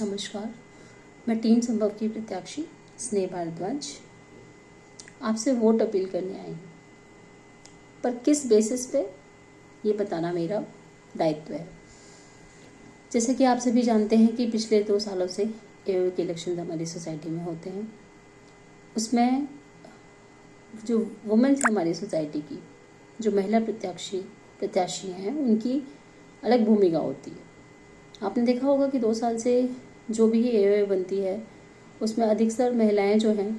नमस्कार। मैं टीम संभव की प्रत्याशी स्नेह भारद्वाज आपसे वोट अपील करने आई हूँ, पर किस बेसिस पे ये बताना मेरा दायित्व है। जैसे कि आप सभी जानते हैं कि पिछले 2 सालों से एओए के इलेक्शन हमारी सोसाइटी में होते हैं। उसमें जो वुमेन्स हमारी सोसाइटी की जो महिला प्रत्याशी हैं, उनकी अलग भूमिका होती है। आपने देखा होगा कि 2 साल से जो भी एओए बनती है उसमें अधिकतर महिलाएं जो हैं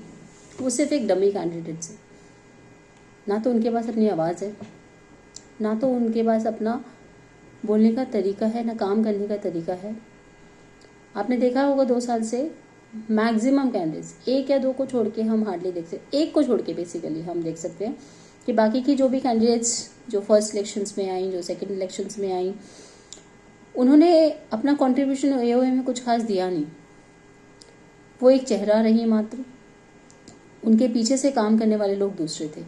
वो सिर्फ एक डमी कैंडिडेट्स हैं। ना तो उनके पास अपनी आवाज़ है, ना तो उनके पास अपना बोलने का तरीका है, ना काम करने का तरीका है। आपने देखा होगा 2 साल से मैक्सिमम कैंडिडेट्स 1 या 2 को छोड़ के हम हार्डली देख सकते, 1 को छोड़ के बेसिकली हम देख सकते हैं कि बाकी की जो भी कैंडिडेट्स जो फर्स्ट इलेक्शंस में आई, जो सेकंड इलेक्शंस में आई, उन्होंने अपना कंट्रीब्यूशन एओए में कुछ खास दिया नहीं। वो एक चेहरा रही मात्र, उनके पीछे से काम करने वाले लोग दूसरे थे।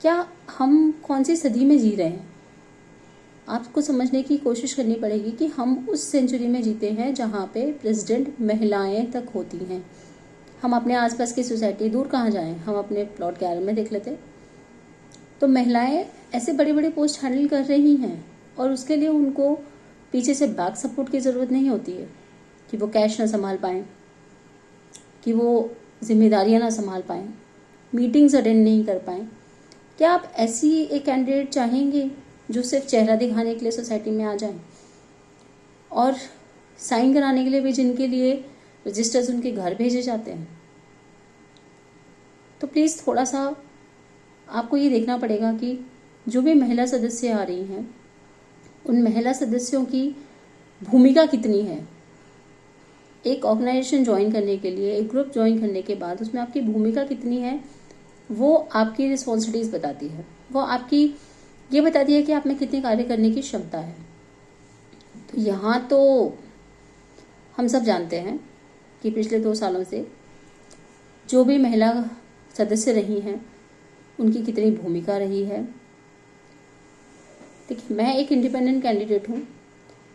क्या हम कौन सी सदी में जी रहे हैं? आपको समझने की कोशिश करनी पड़ेगी कि हम उस सेंचुरी में जीते हैं जहाँ पे प्रेसिडेंट महिलाएं तक होती हैं। हम अपने आसपास की सोसाइटी, दूर कहाँ जाएं, हम अपने प्लॉट के आरे में देख लेते, तो महिलाएं ऐसे बड़े बड़े पोस्ट हैंडल कर रही हैं और उसके लिए उनको पीछे से बैक सपोर्ट की ज़रूरत नहीं होती है कि वो कैश ना संभाल पाएँ, कि वो जिम्मेदारियां ना संभाल पाएँ, मीटिंग्स अटेंड नहीं कर पाएँ। क्या आप ऐसी एक कैंडिडेट चाहेंगे जो सिर्फ चेहरा दिखाने के लिए सोसाइटी में आ जाए और साइन कराने के लिए भी जिनके लिए रजिस्टर्स उनके घर भेजे जाते हैं? तो प्लीज़ थोड़ा सा आपको ये देखना पड़ेगा कि जो भी महिला सदस्य आ रही हैं उन महिला सदस्यों की भूमिका कितनी है। एक ऑर्गेनाइजेशन ज्वाइन करने के लिए, एक ग्रुप ज्वाइन करने के बाद उसमें आपकी भूमिका कितनी है वो आपकी रिस्पॉन्सिबिलिटीज बताती है, वो आपकी ये बताती है कि आप में कितने कार्य करने की क्षमता है। तो यहाँ तो हम सब जानते हैं कि पिछले 2 सालों से जो भी महिला सदस्य रही हैं उनकी कितनी भूमिका रही है। देखिए, मैं एक इंडिपेंडेंट कैंडिडेट हूँ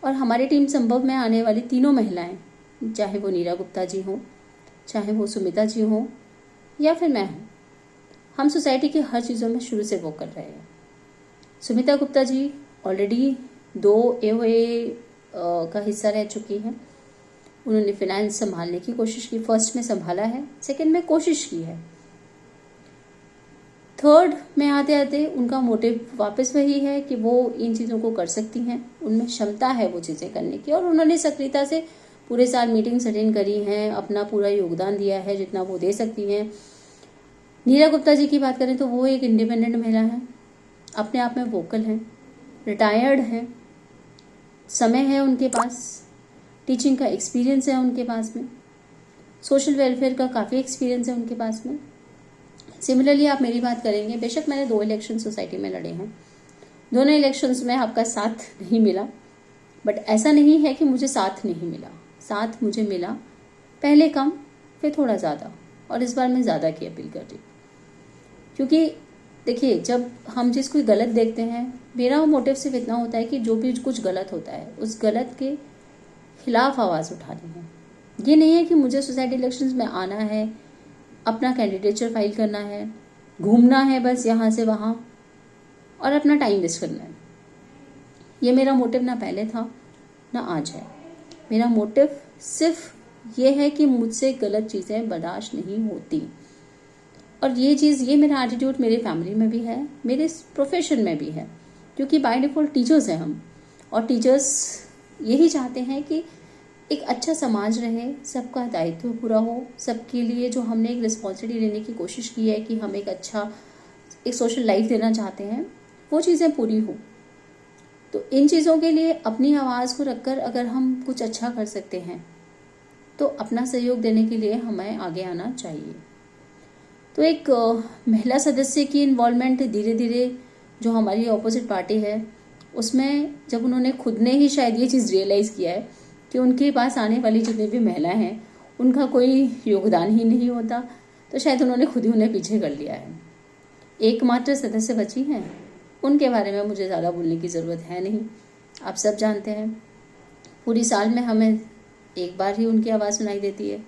और हमारी टीम संभव में आने वाली तीनों महिलाएं, चाहे वो नीरा गुप्ता जी हों, चाहे वो सुमिता जी हों या फिर मैं हूँ, हम सोसाइटी की हर चीज़ों में शुरू से वो कर रहे हैं। सुमिता गुप्ता जी ऑलरेडी 2 एओए का हिस्सा रह चुकी हैं। उन्होंने फिनेंस संभालने की कोशिश की, फर्स्ट में संभाला है, सेकंड में कोशिश की है, थर्ड में आते आते उनका मोटिव वापस वही है कि वो इन चीज़ों को कर सकती हैं, उनमें क्षमता है वो चीज़ें करने की और उन्होंने सक्रियता से पूरे साल मीटिंग्स अटेंड करी हैं, अपना पूरा योगदान दिया है जितना वो दे सकती हैं। नीरा गुप्ता जी की बात करें तो वो एक इंडिपेंडेंट महिला हैं, अपने आप में वोकल हैं, रिटायर्ड हैं, समय है उनके पास, टीचिंग का एक्सपीरियंस है उनके पास में, सोशल वेलफेयर का काफ़ी एक्सपीरियंस है उनके पास में। सिमिलरली आप मेरी बात करेंगे, बेशक मैंने 2 इलेक्शन सोसाइटी में लड़े हैं, दोनों इलेक्शंस में आपका साथ नहीं मिला, बट ऐसा नहीं है कि मुझे साथ नहीं मिला, साथ मुझे मिला, पहले कम फिर थोड़ा ज़्यादा, और इस बार मैं ज़्यादा की अपील कर रही हूँ। क्योंकि देखिए, जब हम जिस कोई गलत देखते हैं, मेरा मोटिव सिर्फ इतना होता है कि जो भी कुछ गलत होता है उस गलत के खिलाफ आवाज़ उठानी है। ये नहीं है कि मुझे सोसाइटी इलेक्शंस में आना है, अपना कैंडिडेचर फाइल करना है, घूमना है बस यहाँ से वहाँ और अपना टाइम वेस्ट करना है। ये मेरा मोटिव ना पहले था ना आज है। मेरा मोटिव सिर्फ ये है कि मुझसे गलत चीज़ें बर्दाश्त नहीं होती, और ये चीज़, ये मेरा एटीट्यूड मेरे फैमिली में भी है, मेरे प्रोफेशन में भी है, क्योंकि बाय डिफ़ॉल्ट टीचर्स हैं हम, और टीचर्स यही चाहते हैं कि एक अच्छा समाज रहे, सबका दायित्व पूरा हो, सबके लिए जो हमने एक रिस्पॉन्सिबिलिटी लेने की कोशिश की है कि हम एक सोशल लाइफ देना चाहते हैं, वो चीज़ें पूरी हो। तो इन चीज़ों के लिए अपनी आवाज़ को रखकर अगर हम कुछ अच्छा कर सकते हैं तो अपना सहयोग देने के लिए हमें आगे आना चाहिए। तो एक महिला सदस्य की इन्वॉल्वमेंट धीरे धीरे जो हमारी ऑपोजिट पार्टी है उसमें, जब उन्होंने खुद ने ही शायद ये चीज़ रियलाइज़ किया है कि उनके पास आने वाली जितनी भी महिलाएं हैं उनका कोई योगदान ही नहीं होता, तो शायद उन्होंने खुद ही उन्हें पीछे कर लिया है। एकमात्र सदस्य बची हैं, उनके बारे में मुझे ज़्यादा बोलने की ज़रूरत है नहीं। आप सब जानते हैं, पूरी साल में हमें एक बार ही उनकी आवाज़ सुनाई देती है।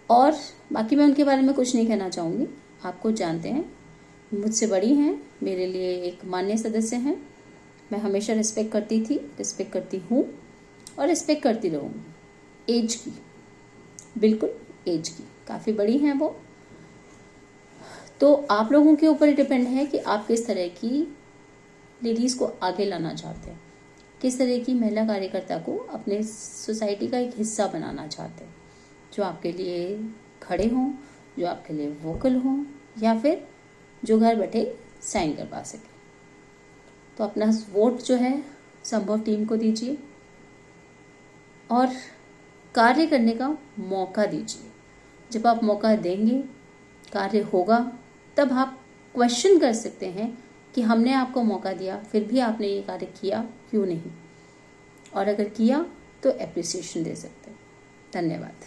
और बाकी मैं उनके बारे में कुछ नहीं कहना चाहूँगी, आप कुछ जानते हैं। मुझसे बड़ी हैं, मेरे लिए एक मान्य सदस्य हैं। मैं हमेशा रिस्पेक्ट करती थी, रिस्पेक्ट करती हूँ और रिस्पेक्ट करती रहूँगी। एज की, बिल्कुल एज की, काफ़ी बड़ी हैं वो। तो आप लोगों के ऊपर डिपेंड है कि आप किस तरह की लेडीज़ को आगे लाना चाहते हैं, किस तरह की महिला कार्यकर्ता को अपने सोसाइटी का एक हिस्सा बनाना चाहते हैं, जो आपके लिए खड़े हों, जो आपके लिए वोकल हों, या फिर जो घर बैठे साइन करवा सके। तो अपना वोट जो है संभव टीम को दीजिए और कार्य करने का मौका दीजिए। जब आप मौका देंगे, कार्य होगा, तब आप क्वेश्चन कर सकते हैं कि हमने आपको मौका दिया, फिर भी आपने ये कार्य किया क्यों नहीं, और अगर किया तो एप्रिसिएशन दे सकते हैं। धन्यवाद।